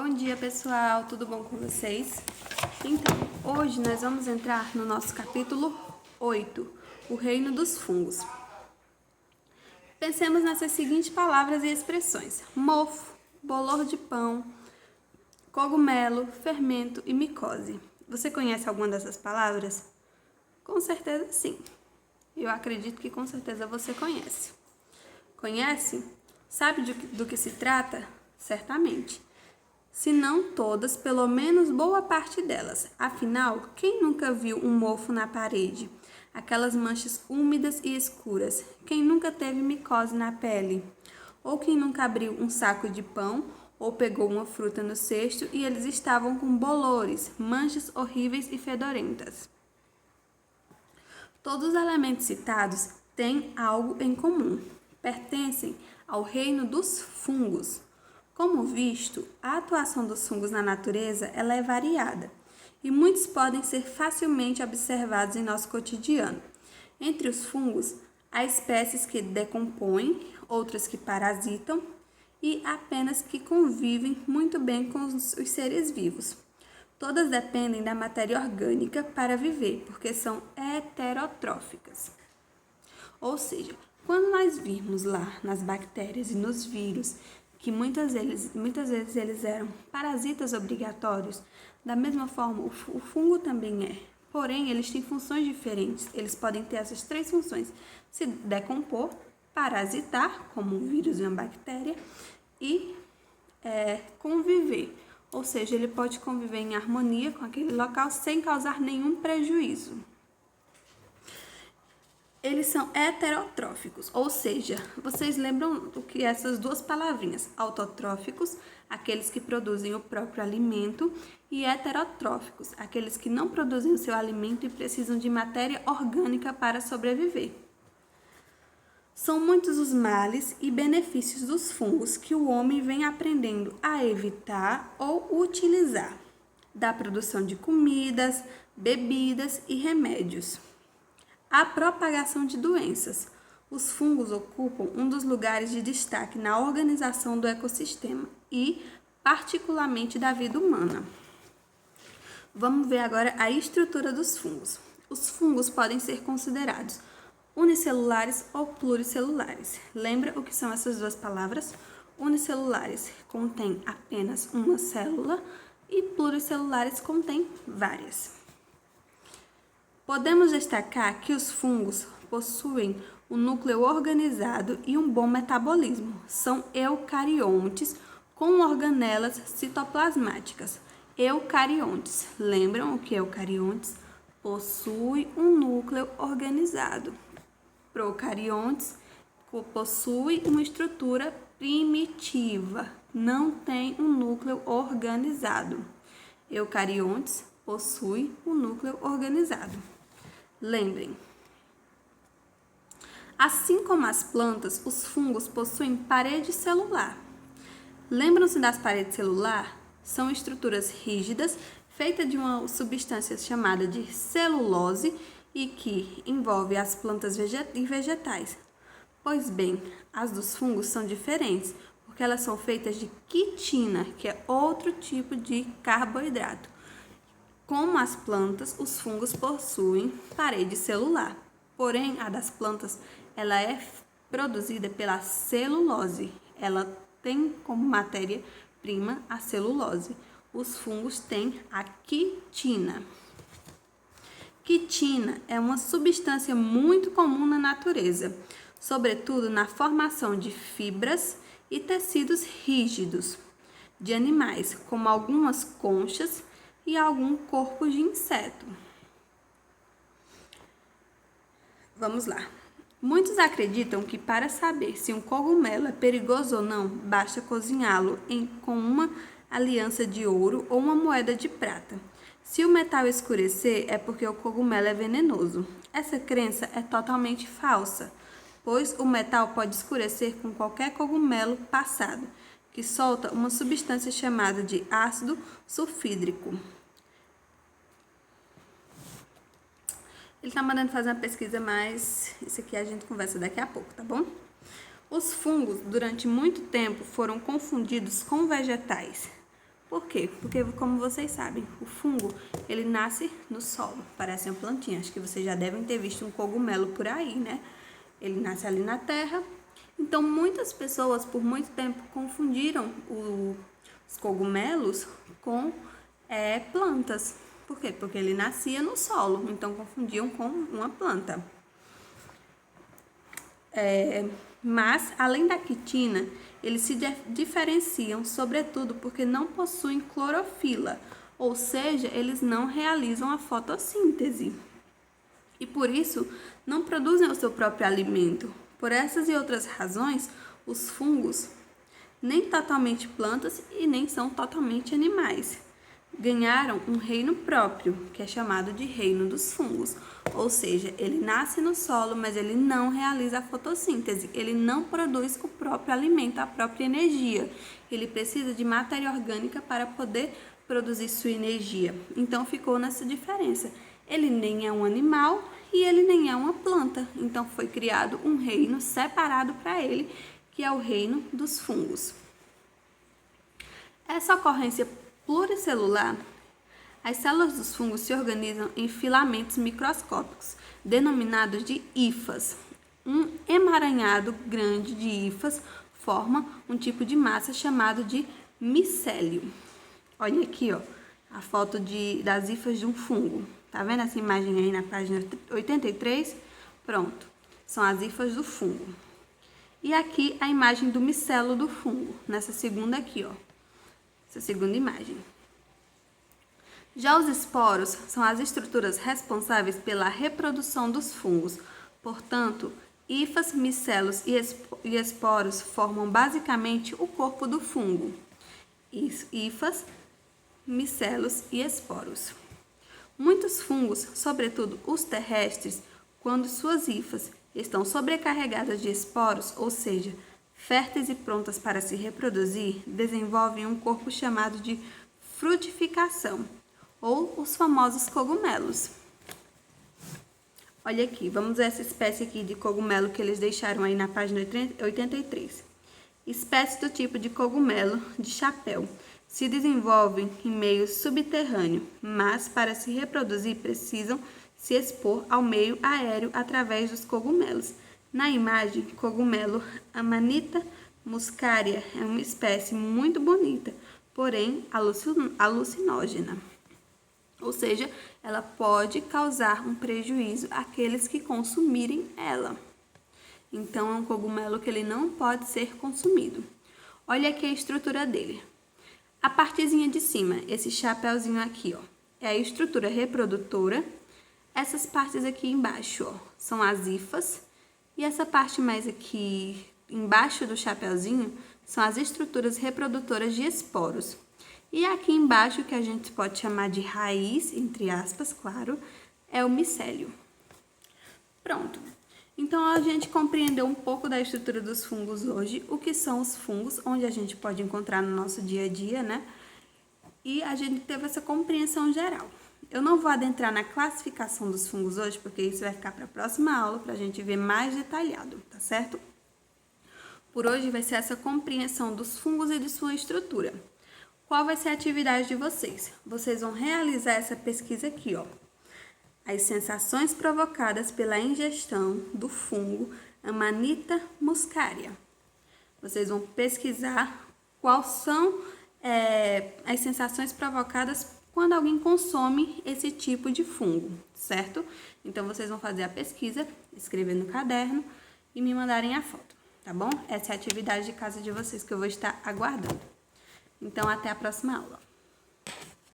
Bom dia, pessoal, tudo bom com vocês? Então, hoje nós vamos entrar no nosso capítulo 8, o reino dos fungos. Pensemos nessas seguintes palavras e expressões: mofo, bolor de pão, cogumelo, fermento e micose. Você conhece alguma dessas palavras? Com certeza sim. Eu acredito que com certeza você conhece. Conhece? Sabe do que se trata? Certamente. Se não todas, pelo menos boa parte delas. Afinal, quem nunca viu um mofo na parede? Aquelas manchas úmidas e escuras. Quem nunca teve micose na pele? Ou quem nunca abriu um saco de pão ou pegou uma fruta no cesto e eles estavam com bolores, manchas horríveis e fedorentas. Todos os elementos citados têm algo em comum. Pertencem ao reino dos fungos. Como visto, a atuação dos fungos na natureza ela é variada e muitos podem ser facilmente observados em nosso cotidiano. Entre os fungos, há espécies que decompõem, outras que parasitam e apenas que convivem muito bem com os seres vivos. Todas dependem da matéria orgânica para viver, porque são heterotróficas. Ou seja, quando nós virmos lá nas bactérias e nos vírus que muitas vezes eles eram parasitas obrigatórios, da mesma forma o fungo também é. Porém, eles têm funções diferentes. Eles podem ter essas três funções: se decompor, parasitar, como um vírus e uma bactéria, e conviver. Ou seja, ele pode conviver em harmonia com aquele local sem causar nenhum prejuízo. Eles são heterotróficos, ou seja, vocês lembram do que essas duas palavrinhas, autotróficos, aqueles que produzem o próprio alimento, e heterotróficos, aqueles que não produzem o seu alimento e precisam de matéria orgânica para sobreviver. São muitos os males e benefícios dos fungos que o homem vem aprendendo a evitar ou utilizar, da produção de comidas, bebidas e remédios. A propagação de doenças. Os fungos ocupam um dos lugares de destaque na organização do ecossistema e, particularmente, da vida humana. Vamos ver agora a estrutura dos fungos. Os fungos podem ser considerados unicelulares ou pluricelulares. Lembra o que são essas duas palavras? Unicelulares contém apenas uma célula e pluricelulares contém várias. Podemos destacar que os fungos possuem um núcleo organizado e um bom metabolismo. São eucariontes com organelas citoplasmáticas. Eucariontes. Lembram o que é eucariontes? Possui um núcleo organizado. Procariontes possui uma estrutura primitiva. Não tem um núcleo organizado. Eucariontes possui um núcleo organizado. Lembrem, assim como as plantas, os fungos possuem parede celular. Lembram-se das paredes celulares? São estruturas rígidas, feitas de uma substância chamada de celulose e que envolve as plantas e vegetais. Pois bem, as dos fungos são diferentes, porque elas são feitas de quitina, que é outro tipo de carboidrato. Como as plantas, os fungos possuem parede celular. Porém, a das plantas, ela é produzida pela celulose. Ela tem como matéria-prima a celulose. Os fungos têm a quitina. Quitina é uma substância muito comum na natureza, sobretudo na formação de fibras e tecidos rígidos de animais, como algumas conchas e algum corpo de inseto. Vamos lá. Muitos acreditam que para saber se um cogumelo é perigoso ou não, basta cozinhá-lo com uma aliança de ouro ou uma moeda de prata. Se o metal escurecer, é porque o cogumelo é venenoso. Essa crença é totalmente falsa, pois o metal pode escurecer com qualquer cogumelo passado, que solta uma substância chamada de ácido sulfídrico. Ele está mandando fazer uma pesquisa, mas isso aqui a gente conversa daqui a pouco, tá bom? Os fungos, durante muito tempo, foram confundidos com vegetais, Por quê? Porque, como vocês sabem, o fungo, ele nasce no solo, parece uma plantinha. Acho que vocês já devem ter visto um cogumelo por aí, né? Ele nasce ali na terra. Então, muitas pessoas, por muito tempo, confundiram os cogumelos com plantas. Por quê? Porque ele nascia no solo, então confundiam com uma planta. Mas, além da quitina, eles se diferenciam, sobretudo, porque não possuem clorofila, ou seja, eles não realizam a fotossíntese. E por isso, não produzem o seu próprio alimento. Por essas e outras razões, os fungos nem totalmente plantas e nem são totalmente animais. Ganharam um reino próprio, que é chamado de reino dos fungos. Ou seja, ele nasce no solo, mas ele não realiza a fotossíntese. Ele não produz o próprio alimento, a própria energia. Ele precisa de matéria orgânica para poder produzir sua energia. Então ficou nessa diferença. Ele nem é um animal e ele nem é uma planta. Então foi criado um reino separado para ele, que é o reino dos fungos. Essa ocorrência pluricelular, as células dos fungos se organizam em filamentos microscópicos, denominados de hifas. Um emaranhado grande de hifas forma um tipo de massa chamado de micélio. Olha aqui, ó, a foto das hifas de um fungo. Tá vendo essa imagem aí na página 83? Pronto, são as hifas do fungo. E aqui a imagem do micélio do fungo, nessa segunda aqui, ó. Essa segunda imagem. Já os esporos são as estruturas responsáveis pela reprodução dos fungos. Portanto, hifas, micelos e esporos formam basicamente o corpo do fungo. Hifas, micelos e esporos. Muitos fungos, sobretudo os terrestres, quando suas hifas estão sobrecarregadas de esporos, ou seja, férteis e prontas para se reproduzir, desenvolvem um corpo chamado de frutificação, ou os famosos cogumelos. Olha aqui, vamos ver essa espécie aqui de cogumelo que eles deixaram aí na página 83. Espécie do tipo de cogumelo de chapéu. Se desenvolvem em meio subterrâneo, mas para se reproduzir precisam se expor ao meio aéreo através dos cogumelos. Na imagem, cogumelo Amanita muscaria é uma espécie muito bonita, porém alucinógena. Ou seja, ela pode causar um prejuízo àqueles que consumirem ela. Então, é um cogumelo que ele não pode ser consumido. Olha aqui a estrutura dele. A partezinha de cima, esse chapéuzinho aqui, ó, é a estrutura reprodutora. Essas partes aqui embaixo, ó, são as hifas. E essa parte mais aqui embaixo do chapéuzinho são as estruturas reprodutoras de esporos. E aqui embaixo, que a gente pode chamar de raiz, entre aspas, claro, é o micélio. Pronto. Então, a gente compreendeu um pouco da estrutura dos fungos hoje, o que são os fungos, onde a gente pode encontrar no nosso dia a dia, né? E a gente teve essa compreensão geral. Eu não vou adentrar na classificação dos fungos hoje, porque isso vai ficar para a próxima aula, para a gente ver mais detalhado, tá certo? Por hoje vai ser essa compreensão dos fungos e de sua estrutura. Qual vai ser a atividade de vocês? Vocês vão realizar essa pesquisa aqui, ó. As sensações provocadas pela ingestão do fungo Amanita muscaria. Vocês vão pesquisar quais são as sensações provocadas quando alguém consome esse tipo de fungo, certo? Então, vocês vão fazer a pesquisa, escrever no caderno e me mandarem a foto, tá bom? Essa é a atividade de casa de vocês que eu vou estar aguardando. Então, até a próxima aula.